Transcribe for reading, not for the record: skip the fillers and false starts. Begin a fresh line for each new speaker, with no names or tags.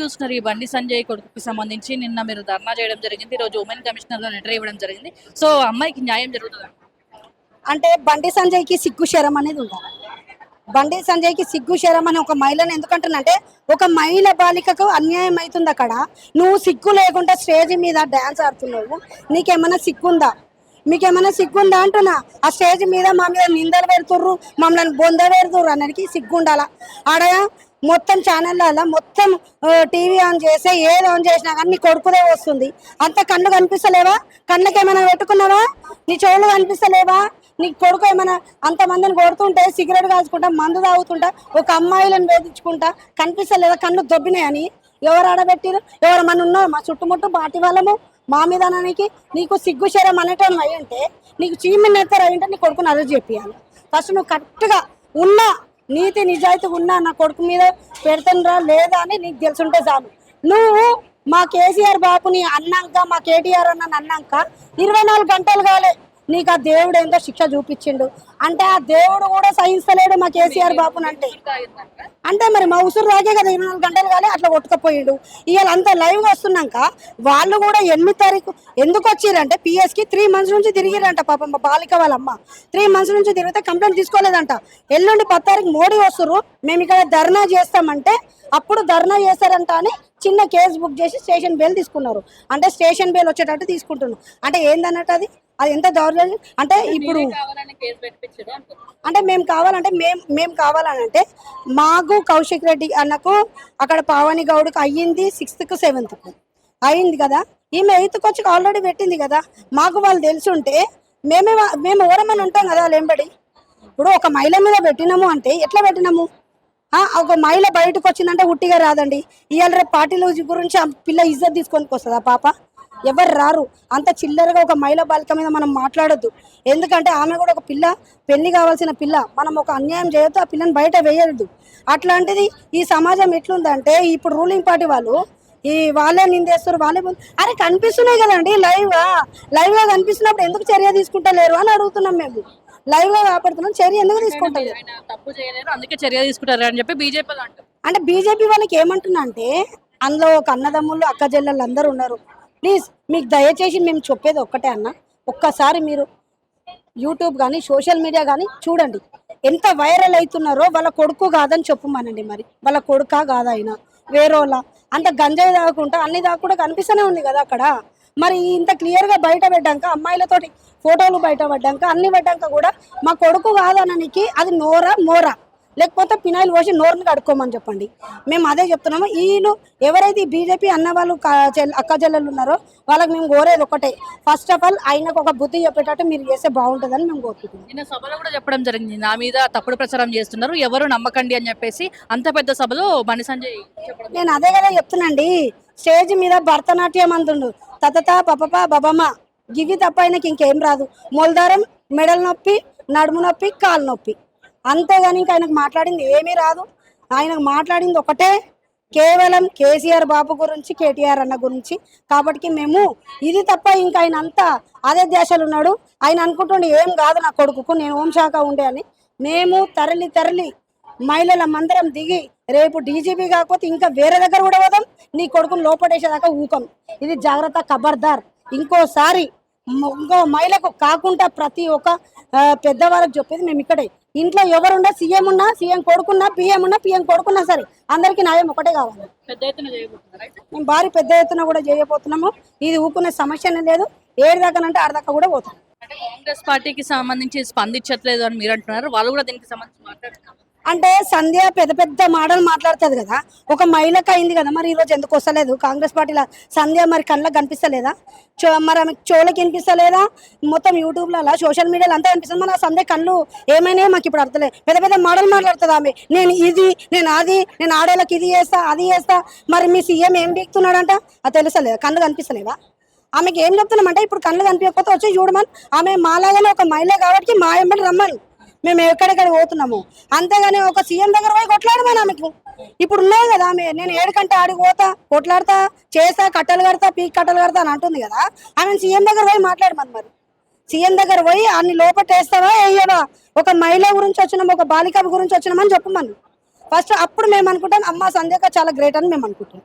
చూస్తున్నారు ఈ బండి సంజయ్ కొడుకుకి సంబంధించి నిన్న మీరు ధర్నా చేయడం జరిగింది. ఈరోజు ఉమెన్ కమిషనర్‌లో లెటర్ ఇవ్వడం జరిగింది. సో, అమ్మాయికి న్యాయం జరుగుతదా?
అంటే బండి సంజయ్కి సిగ్గు శరం అనేది ఉండాలి. బండి సంజయ్కి సిగ్గు శరం అని ఒక మహిళను ఎందుకంటున్నంటే ఒక మహిళ బాలికకు అన్యాయం అవుతుంది అక్కడ. నువ్వు సిగ్గు లేకుండా స్టేజ్ మీద డ్యాన్స్ ఆడుతున్నావు, నీకేమైనా సిగ్గుందా? మీకేమైనా సిగ్గుందా అంటున్నా. ఆ స్టేజ్ మీద మా మీద నిందలు పెడుతుర్రు, మమ్మల్ని బొంద పెడుతుర్రు అన్నడికి సిగ్గుండాలా. ఆడ మొత్తం ఛానళ్ళ మొత్తం టీవీ ఆన్ చేస్తే ఏది ఆన్ చేసినా కానీ నీ కొడుకుదే వస్తుంది. అంత కళ్ళు కనిపిస్తలేవా? కళ్ళకి ఏమైనా పెట్టుకున్నావా? నీ చెవులు కనిపిస్తలేవా? నీ కొడుకు ఏమైనా అంతమందిని కొడుతుంటే సిగరెట్ కాల్చుకుంటా మందు తాగుతుంటా ఒక అమ్మాయిలను వేధించుకుంటా కనిపిస్తలేదా కళ్ళు దొబ్బినాయని? ఎవరు ఆడబెట్టిరు? ఎవరు మన ఉన్నారు మా చుట్టుముట్టు పార్టీ వాళ్ళము మా మీదనానికి? నీకు సిగ్గు శరం అనేటోళ్ళు అయ్యి అంటే నీకు చీమిని ఎత్తారు అయ్యింటే నీ కొడుకుని అరెస్ట్ చేపియాలి. ఫస్ట్ నువ్వు కరెక్ట్గా ఉన్నా నీతి నిజాయితీ ఉన్నా నా కొడుకు మీద పెడుతుండ్రా లేదా అని నీకు తెలుసుంటే చాలు. నువ్వు మా కేసీఆర్ బాబుని అన్నాక మా కేటీఆర్ అన్న అన్నాక 24 గంటలు కాలే నీకు ఆ దేవుడు ఏందో శిక్ష చూపించిండు. అంటే ఆ దేవుడు కూడా సహించలేడు మా కేసీఆర్ బాబుని అంటే మరి మా ఉసురు రాకే కదా 24 గంటలు కాలే అట్లా కొట్టుకపోయాడు. ఇవాళ అంతా లైవ్ వస్తున్నాక వాళ్ళు కూడా 8 తారీఖు ఎందుకు వచ్చిరంటే పిఎస్కి 3 months నుంచి తిరిగిరంట. పాపం మా బాలిక వాళ్ళమ్మ 3 months నుంచి తిరిగితే కంప్లైంట్ తీసుకోలేదంట. ఎల్లుండి 10 తారీఖు మోడీ వస్తురు, మేము ఇక్కడ ధర్నా చేస్తామంటే అప్పుడు ధర్నా చేస్తారంట అని చిన్న కేసు బుక్ చేసి స్టేషన్ బెయిల్ తీసుకున్నారు. అంటే స్టేషన్ బెయిల్ వచ్చేటట్టు తీసుకుంటున్నాం. అంటే ఏందన్నట్టు అది అది ఎంత దౌర్జన్యం అంటే ఇప్పుడు అంటే మేము కావాలంటే మేము కావాలనంటే మాకు కౌశిక్ రెడ్డి అన్నకు అక్కడ పావని గౌడ్కి అయ్యింది 6th 7th అయింది కదా. ఈమె 8th వచ్చి ఆల్రెడీ పెట్టింది కదా. మాకు వాళ్ళు తెలుసుంటే మేము ఓరమని ఉంటాం కదా వాళ్ళు ఎంబడి. ఇప్పుడు ఒక మహిళ మీద పెట్టినాము అంటే ఎట్లా పెట్టినాము? ఒక మహిళ బయటకు వచ్చిందంటే ఉట్టిగా రాదండి. ఇవాళ రేపు పార్టీల గురించి ఆ పిల్ల ఇజ్జత్ తీసుకొని వస్తుందా పాప? ఎవరు రారు. అంత చిల్లరగా ఒక మహిళ బాలిక మీద మనం మాట్లాడొద్దు. ఎందుకంటే ఆమె కూడా ఒక పిల్ల, పెళ్లి కావాల్సిన పిల్ల. మనం ఒక అన్యాయం చేయొద్దు, ఆ పిల్లని బయట వేయద్దు. అట్లాంటిది ఈ సమాజం ఎట్లుందంటే ఇప్పుడు రూలింగ్ పార్టీ వాళ్ళు వాళ్ళే నిందేస్తారు, వాళ్ళే అరే కనిపిస్తున్నాయి కదండి లైవ్ గా కనిపిస్తున్నప్పుడు ఎందుకు చర్య తీసుకుంటలేరు అని అడుగుతున్నాం. మేము లైవ్ గా కాపాడుతున్నాం, చర్య ఎందుకు తీసుకుంటారు?
తప్పు చేయలేరు అందుకే చర్య తీసుకుంటారు అని చెప్పి బీజేపీ అంటారు.
అంటే బీజేపీ వాళ్ళకి ఏమంటున్నా అంటే అందులో ఒక అన్నదమ్ముళ్ళు అక్క చెల్లెళ్ళు అందరూ ఉన్నారు. ప్లీజ్ మీకు దయచేసి మేము చెప్పేది ఒక్కటే అన్న, ఒక్కసారి మీరు యూట్యూబ్ కానీ సోషల్ మీడియా కానీ చూడండి ఎంత వైరల్ అవుతున్నారో. వాళ్ళ కొడుకు కాదని చెప్పమనండి. మరి వాళ్ళ కొడుకా కాదా అయినా వేరేలా అంత గంజాయి తాగకుండా అన్ని దాకా కనిపిస్తూనే ఉంది కదా అక్కడ. మరి ఇంత క్లియర్గా బయట పెట్టాక అమ్మాయిలతోటి ఫోటోలు బయట పడ్డాక అన్ని పడ్డాక కూడా మా కొడుకు కాదననికి అది మోరా లేకపోతే పినాయిల్ పోసి నోరుని కడుక్కోమని చెప్పండి. మేము అదే చెప్తున్నాము. వీళ్ళు ఎవరైతే బీజేపీ అన్న వాళ్ళు అక్క చెల్లెలు ఉన్నారో వాళ్ళకి మేము కోరేది ఒకటే, ఫస్ట్ ఆఫ్ ఆల్ ఆయనకు ఒక బుద్ధి చెప్పేటట్టు మీరు చేస్తే బాగుంటుందని మేము కోరుకుంటున్నాం.
నిన్న సభలో కూడా చెప్పడం జరిగింది, నా మీద తప్పుడు ప్రచారం చేస్తున్నారు, ఎవరు నమ్మకండి అని చెప్పేసి. అంత పెద్ద సభలో బండి సంజయ్
నేను అదే కదా చెప్తున్నాండి. స్టేజ్ మీద భరతనాట్యం అంటుండు, తతత పపప బబమ్మ గివి తప్ప ఆయనకి ఇంకేం రాదు. మొలదారం, మెడల నొప్పి, నడుము నొప్పి, కాలు నొప్పి, అంతేగాని ఇంకా ఆయనకు మాట్లాడింది ఏమీ రాదు. ఆయనకు మాట్లాడింది ఒకటే, కేవలం కేసీఆర్ బాబు గురించి, కేటీఆర్ అన్న గురించి. కాబట్టి మేము ఇది తప్ప ఇంకా ఆయన అంతా అదే దేశాలు ఉన్నాడు. ఆయన అనుకుంటుండే ఏం కాదు నా కొడుకుకు, నేను హోంశాఖ ఉండే అని. మేము తరలి మహిళల మందరం దిగి రేపు డీజీపీ కాకపోతే ఇంకా వేరే దగ్గర కూడా పోదాం, నీ కొడుకును లోపడేసేదాకా ఊకం. ఇది జాగ్రత్త, ఖబర్దార్. ఇంకో మహిళకు కాకుండా ప్రతి ఒక్క పెద్దవాళ్ళకి చెప్పేది మేము ఇక్కడే. ఇంట్లో ఎవరున్నా, సీఎం ఉన్నా, సీఎం కొడుకున్నా, పిఎం ఉన్నా, పిఎం కొడుకున్నా సరే అందరికీ న్యాయం ఒకటే కావాలి. మేము భారీ పెద్ద ఎత్తున కూడా చేయబోతున్నాము. ఇది ఊకునే సమస్యనే లేదు. ఏడు దాకా అంటే 6 దాకా కూడా పోతాం.
కాంగ్రెస్ పార్టీకి సంబంధించి స్పందించట్లేదు అని మీరు అంటున్నారు, వాళ్ళు కూడా దీనికి సంబంధించి మాట్లాడుతున్నారు.
అంటే సంధ్య పెద్ద మాటలు మాట్లాడుతుంది కదా, ఒక మహిళకు అయింది కదా, మరి ఈరోజు ఎందుకు వస్తలేదు కాంగ్రెస్ పార్టీలో సంధ్య? మరి కళ్ళకి కనిపిస్తలేదా? మరి ఆమె చెవులకి వినిపిస్తలేదా? మొత్తం యూట్యూబ్లలో సోషల్ మీడియాలో అంతా కనిపిస్తుంది. మన సంధ్య కళ్ళు ఏమైనా మాకు ఇప్పుడు అర్థలేదు. పెద్ద మాటలు మాట్లాడుతుంది ఆమె. నేను ఆడోళ్ళకి ఇది చేస్తా, అది చేస్తా. మరి మీ సీఎం ఏం బీక్తున్నాడంట అది తెలుసలేదా? కళ్ళు కనిపిస్తలేదా? ఆమెకి ఏం చెప్తున్నామంటే ఇప్పుడు కళ్ళు కనిపించకపోతే వచ్చి చూడమని. ఆమె మాలాగానే ఒక మహిళ కాబట్టి మా ఎంబడి రమ్మని మేము ఎక్కడెక్కడ పోతున్నాము. అంతేగాని ఒక సీఎం దగ్గర పోయి కొట్లాడమని ఆమెకు ఇప్పుడు ఉన్నాయి కదా. ఆమె నేను 7 కంటే ఆడికి పోతా, కొట్లాడతా, చేస్తా, కట్టలు కడతా, కట్టలు కడతా అని అంటుంది కదా. ఆమె సీఎం దగ్గర పోయి మాట్లాడమని. మరి సీఎం దగ్గర పోయి అన్ని లోపట్టేస్తావా వేయవా? ఒక మహిళ గురించి వచ్చినాం, ఒక బాలిక గురించి వచ్చినామని చెప్పమని ఫస్ట్. అప్పుడు మేము అనుకుంటాం అమ్మ సంధ్యక చాలా గ్రేట్ అని మేము అనుకుంటాం.